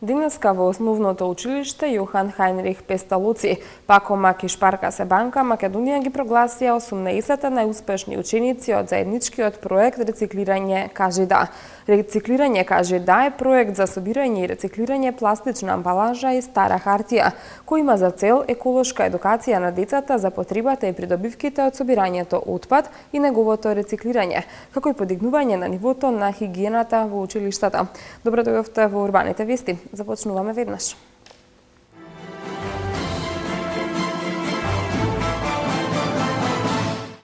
Денеска во основното училиште Јохан Хајнрих Песталуци, Пакомак и Шпарка се банка, Македонија ги прогласија 18 најуспешни ученици од заедничкиот проект Рециклирање кажи да. Рециклирање кажи да е проект за собирање и рециклирање пластична амбалажа и стара хартија, кој има за цел еколошка едукација на децата за потребата и придобивките од собирањето отпад и неговото рециклирање, како и подигнување на нивото на хигиената во училиштата. Добро дојдовте во Урбаните вести. Започнуваме веднаш.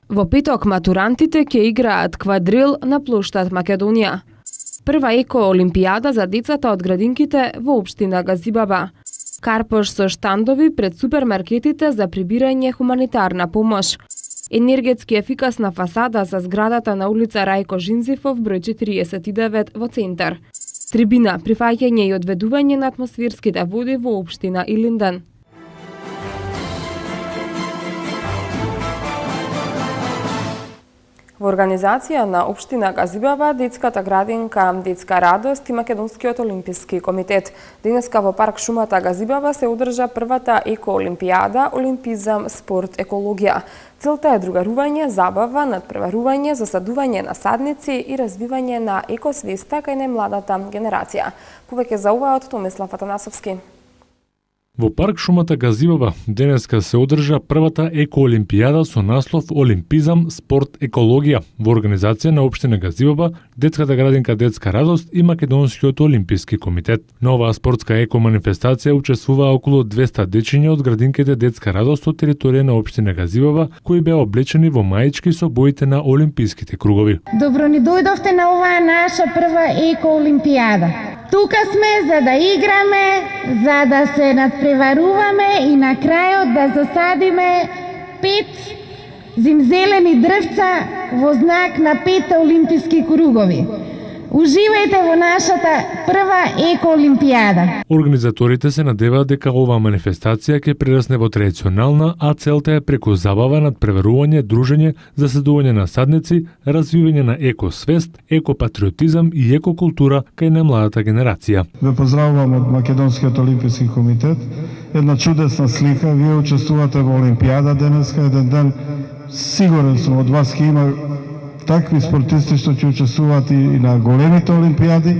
Во петок матурантите ќе играат квадрил на плоштад Македонија. Прва еко-олимпијада за децата од градинките во општина Газибаба. Карпош со штандови пред супермаркетите за прибирање хуманитарна помош. Енергетски ефикасна фасада за зградата на улица Рајко Жинзифов број 49 во центар. Трибина, прифаќање и одведување на атмосферските води во општина Илинден. Во организација на општина Газибаба, детската градинка Детска радост и Македонскиот олимписки комитет. Денеска во парк шумата Газибаба се одржа првата еко-олимпијада Олимпизам, спорт, екологија. Целта е другарување, забава, надпреварување, засадување на садници и развивање на екосвеста кај најмладата генерација. Повеќе за ова од Томислав Атанасовски. Во парк шумата Газибаба денеска се одржа првата еко-олимпијада со наслов Олимпизам, спорт, екологија во организација на општина Газибаба, детската градинка Детска радост и Македонскиот олимписки комитет. На оваа спортска еко-манифестација учествуваа околу 200 дечиња од градинките Детска радост од територија на општина Газибаба, кои беа облечени во маички со боите на олимписките кругови. Добро ни дојдовте на оваа наша прва еко-олимпијада. Тука сме за да играме, за да се надпреваруваме и на крајот да засадиме 5 зимзелени дрвца во знак на 5 олимписки кругови. Уживајте во нашата прва еко-олимпијада. Организаторите се надеваат дека оваа манифестација ќе прерасне во традиционална, а целта е преку забава, надпреварување, дружење, засадување на садници, развивање на екосвест, екопатриотизам и екокултура кај најмладата генерација. Ве поздравувам од Македонскиот олимписки комитет. Една чудесна слика, вие учествувате во олимпијада денеска, еден ден сигурен сум од вас ќе има такви спортисти што ќе учествуваат и на големите олимпијади.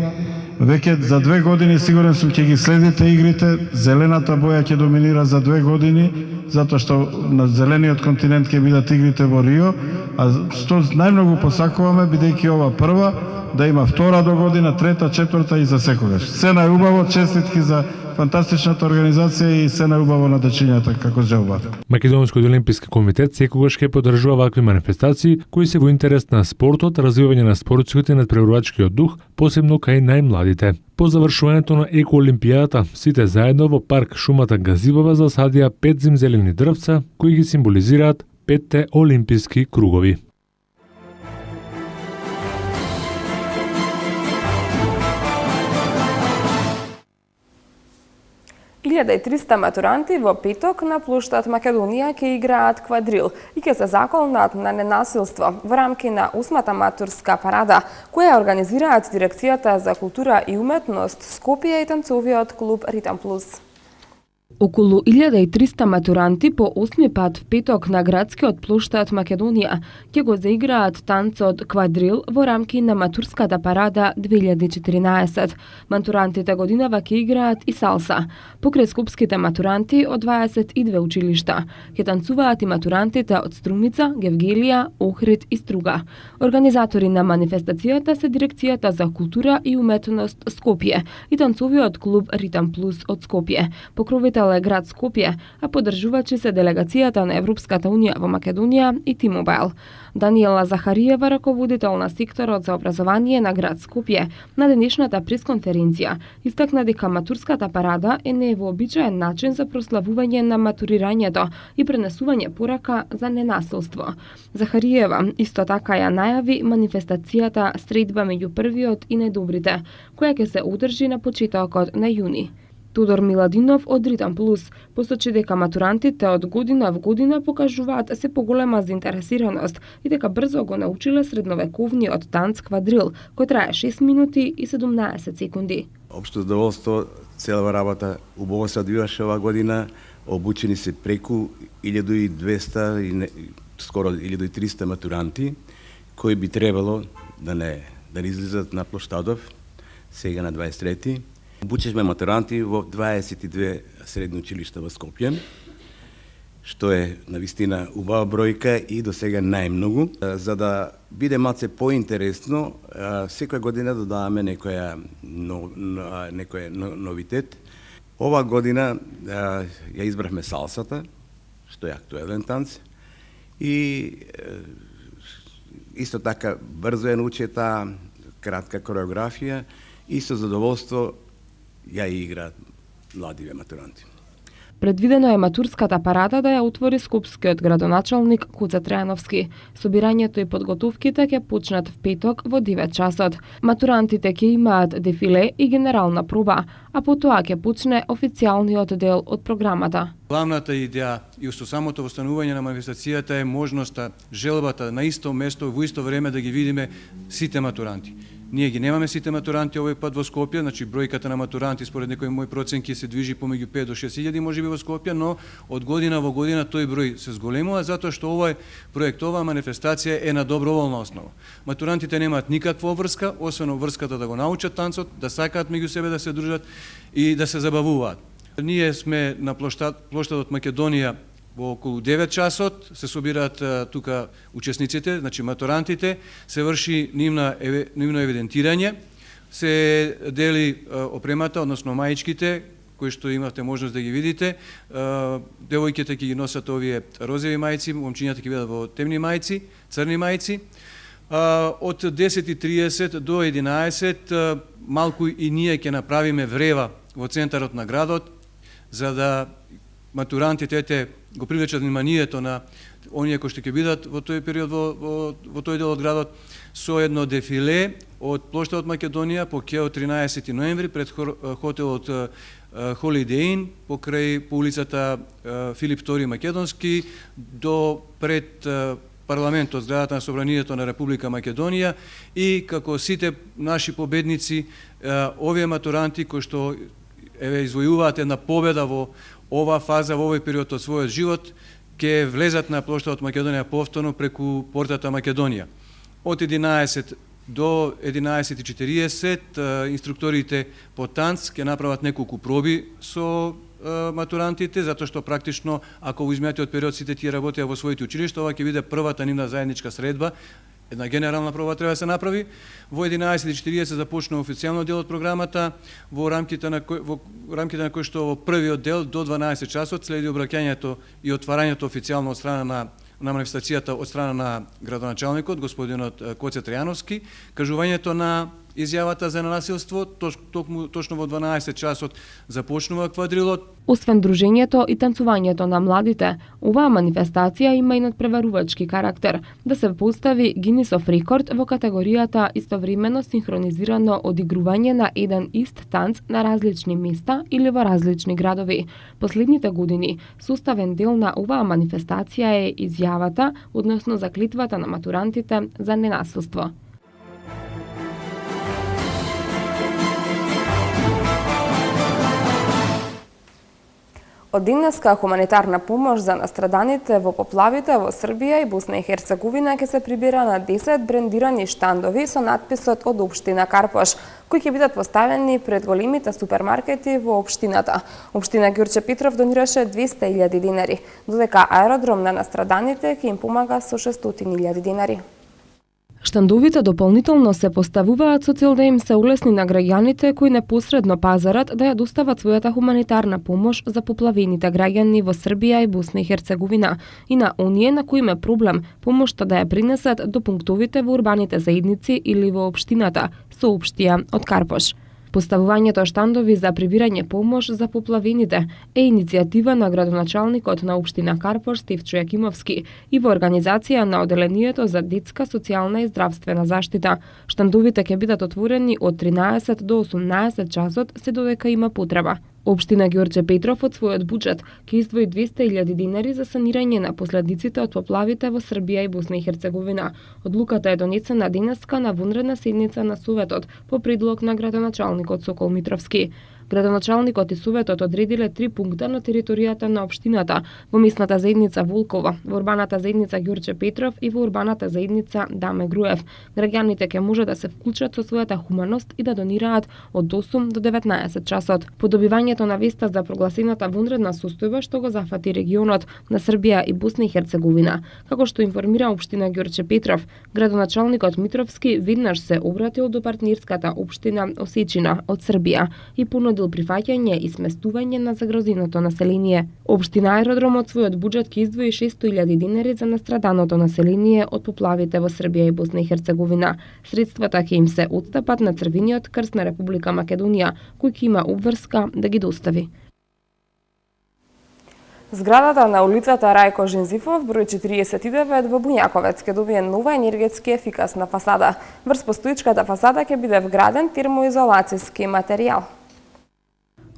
Веќе за 2 години сигурен сум ќе ги следите игрите. Зелената боја ќе доминира за 2 години, затоа што на зелениот континент ќе бидат игрите во Рио, а што најмногу посакуваме, бидејќи ова прва, да има втора до година, трета, четврта и за секогаш. Се најубаво, честитки за фантастичната организација и се најубаво на дечињата како желбат. Македонскиот олимписки комитет секогаш ќе поддржува вакви манифестации кои се во интерес на спортот, развивање на спортскиот и надпреварувачкиот дух, посебно кај најмладите. По завршувањето на еко-олимпијадата, сите заедно во парк шумата Газибаба засадија 5 зимзелени дрвца кои ги символизираат 5 олимписки кругови. Илјада и 300 матуранти во петок на плоштад Македонија ќе играат квадрил и ќе се заколнат на ненасилство во рамки на 8-та матурска парада, која организираат Дирекцијата за култура и уметност Скопје и танцовиот клуб Ритам Плюс. Околу 1300 матуранти по 8 пат в петок на градскиот плоштад Македонија ќе го заиграат танцот квадрил во рамки на матурската парада 2014. Матурантите годинава ќе играат и салса. Покрај скопските матуранти од 22 училишта ќе танцуваат и матурантите од Струмица, Гевгелија, Охрид и Струга. Организатори на манифестацијата се Дирекцијата за култура и уметност Скопје и танцовиот клуб Ритам Плюс од Скопје. Покровител е град Скопје, а поддржувачи се делегацијата на Европската унија во Македонија и T-Mobile. Даниела Захариева, раководител на секторот за образование на град Скопје, на денешната пресконференција истакна дека матурската парада е невообичаен начин за прославување на матурирањето и пренесување порака за ненасилство. Захариева исто така ја најави манифестацијата Средба меѓу првиот и најдобрите, која ќе се одржи на почетокот на јуни. Тодор Миладинов од Ритам Плюс посочи дека матурантите од година в година покажуваат се поголема заинтересираност и дека брзо го научиле средновековниот танц квадрил, кој трае 6 минути и 17 секунди. Општо задоволство цела работа убаво се одвиваше оваа година. Обучени се преку 1200 и скоро 1300 матуранти кои би требало да не излизат на площадов сега на 23-ти. Обучевме матуранти во 22 средни училишта во Скопје, што е навистина убава бројка и до сега најмногу. За да биде малце поинтересно, секоја година додаваме некој новитет. Ова година ја избрахме салсата, што е актуелен танц, и исто така брзо е научета, кратка кореографија и со задоволство ја играат младиве матуранти. Предвидено е матурската парада да ја отвори скопскиот градоначалник Куце Трајановски. Собирањето и подготовките ќе почнат в петок во 9 часот. Матурантите ќе имаат дефиле и генерална проба, а потоа ќе почне официјалниот дел од програмата. Главната идеја и со самото востанување на манифестацијата е можноста, желбата на исто место во исто време да ги видиме сите матуранти. Ние ги немаме сите матуранти овој пат во Скопје, значи бројката на матуранти според некои мои проценки се движи помеѓу 5 до 6000 можеби во Скопје, но од година во година тој број се зголемува затоа што овој проект, оваа манифестација е на доброволна основа. Матурантите немаат никаква врска, освен врската да го научат танцот, да сакаат меѓу себе да се дружат и да се забавуваат. Ние сме на плоштадот Македонија во околу 9 часот, се собираат тука учесниците, значи матурантите, се врши нивно евидентирање, се дели опремата, односно маичките, кои што имате можност да ги видите. Девојките ќе ги носат овие розови мајци, момчињата ќе бидат во темни мајци, црни мајци. Од 10:30 до 11 малку и ние ќе направиме врева во центарот на градот, за да матурантите го привлечат вниманието на оние кои што ќе бидат во тој период во тој дел од градот со едно дефиле од плоштадот Македонија по Кео 13 ноември пред хотелот Holiday Inn по улицата Филип II Македонски до пред парламентот, зградата на Собранието на Република Македонија, и како сите наши победници, овие матуранти кои што извојуваат една победа во оваа фаза, во овој период од својот живот, ќе влезат на плоштадот Македонија повторно преку портата Македонија. Од 11 до 11:40 инструкторите по танц ќе направат неколку проби со матурантите, затоа што практично, ако во изминатиот период сите тие работеа во своите училишта, ова ќе биде првата нивна заедничка средба. Една генерална проба треба да се направи. Во 11:40 започнува официјално дел од програмата, во рамките на кој што во првиот дел до 12 часот следи обраќањето и отварањето официјално од страна на манифестацијата од страна на градоначалникот, господинот Коце Трајановски, кажувањето на изјавата за ненасилство, точно во 12 часот започнува квадрилот. Освен дружењето и танцувањето на младите, оваа манифестација има и надпреварувачки карактер, да се постави Гинисов рекорд во категоријата истовремено синхронизирано одигрување на еден ист танц на различни места или во различни градови. Последните години составен дел на оваа манифестација е изјавата, односно заклетвата на матурантите за ненасилство. Од денеска хуманитарна помош за настраданите во поплавите во Србија и Босна и Херцеговина ќе се прибира на 10 брендирани штандови со надписот од општина Карпош, кои ќе бидат поставени пред големите супермаркети во општината. Општина Ѓурче Петров донираше 200.000 динари, додека аеродром на настраданите ќе им помага со 600.000 динари. Штандовите дополнително се поставуваат со цел да им се улесни на граѓаните кои непосредно пазарат да ја достават својата хуманитарна помош за поплавените граѓани во Србија и Босна и Херцеговина и на оние на кои има проблем помошта да ја принесат до пунктовите во урбаните заедници или во општината, соопштија од Карпош. Поставувањето штандови за прибирање помош за поплавените е иницијатива на градоначалникот на општина Карпош Стефчо Јакимовски и во организација на Оделението за детска, социјална и здравствена заштита. Штандовите ќе бидат отворени од 13 до 18 часот се додека има потреба. Општина Ѓурче Петров од својот буџет ќе издвои 200.000 динари за санирање на последиците од поплавите во Србија и Босна и Херцеговина. Одлуката е донесена денеска на вонредна седница на Советот по предлог на градоначалникот Сокол Митровски. Градоначалникот и советот одредиле 3 пункта на територијата на општината, во местната заедница Волково, во урбаната заедница Ѓорче Петров и во урбаната заедница Даме Груев. Граѓаните ќе може да се вклучат со својата хуманост и да донираат од 8 до 19 часот. По добивањето на веста за прогласената вонредна состојба што го зафати регионот на Србија и Босна и Херцеговина, како што информира општина Ѓорче Петров, градоначалникот Митровски веднаш се обратил до партнерската општина Осечина од Србија и понудил прифаќање и сместување на загрозеното население. Општина Аеродром од својот буџет ќе издвои 600.000 динари за настраданото население од поплавите во Србија и Босна и Херцеговина. Средствата ќе им се отстапат на Црвениот крст на Република Македонија, кој ќе има обврска да ги достави. Зградата на улицата Рајко Жензифов, број 49 во Буњаковец, ќе добие нова енергетски ефикасна фасада. Врз постоичката фасада ќе биде вграден термоизолацијски материјал.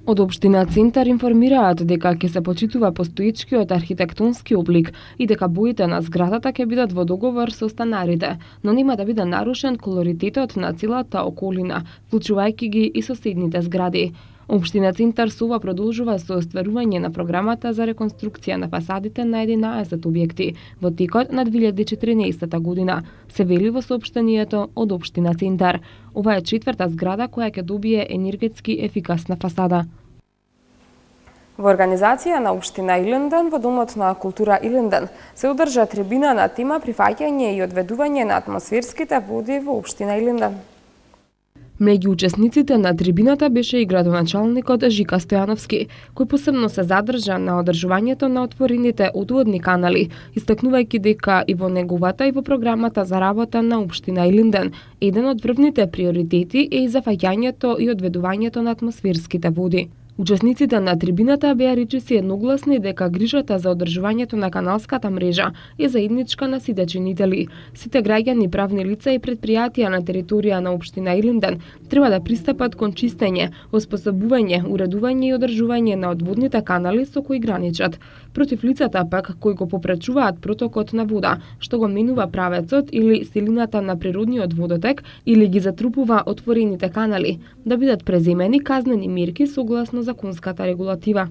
Од општина Центар информираат дека ќе се почитува постоичкиот архитектонски облик и дека боите на зградата ќе бидат во договор со станарите, но нема да биде нарушен колоритетот на целата околина, вклучувајќи ги и соседните згради. Општина Центар со ова продолжува со остварување на програмата за реконструкција на фасадите на 11 објекти во текот на 2014 година, се вели во соопштението од општина Центар. Ова е четврта зграда која ќе добие енергетски ефикасна фасада. Во организација на општина Илинден во Домот на култура Илинден се одржа трибина на тема прифаќање и одведување на атмосферските води во општина Илинден. Меѓу учесниците на трибината беше и градоначалникот Жика Стојановски, кој посебно се задржа на одржувањето на отворените одводни канали, истакнувајќи дека и во неговата и во програмата за работа на општина Илинден, еден од врвните приоритети е и зафаќањето и одведувањето на атмосферските води. Учесниците на трибината беа речиси едногласни дека грижата за одржувањето на каналската мрежа е заедничка на сите чинители. Сите граѓани, правни лица и предпријатија на територија на општина Илинден треба да пристапат кон чистење, оспособување, уредување и одржување на одводните канали со кои граничат. Против лицата пак кои го попречуваат протокот на вода, што го менува правецот или силината на природниот водотек или ги затрупува отворените канали, да бидат преземени казнени мерки согласно законската регулатива.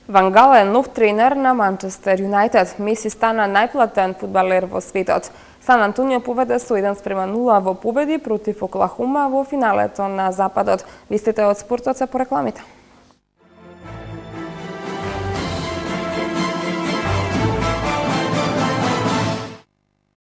Ван Гал е нов тренер на Манчестер Юнайтед. Меси стана најплатен фудбалер во светот. Сан Антонио поведе со 1:0 во победи против Оклахома во финалето на Западот. Вестите од спортот се по рекламите.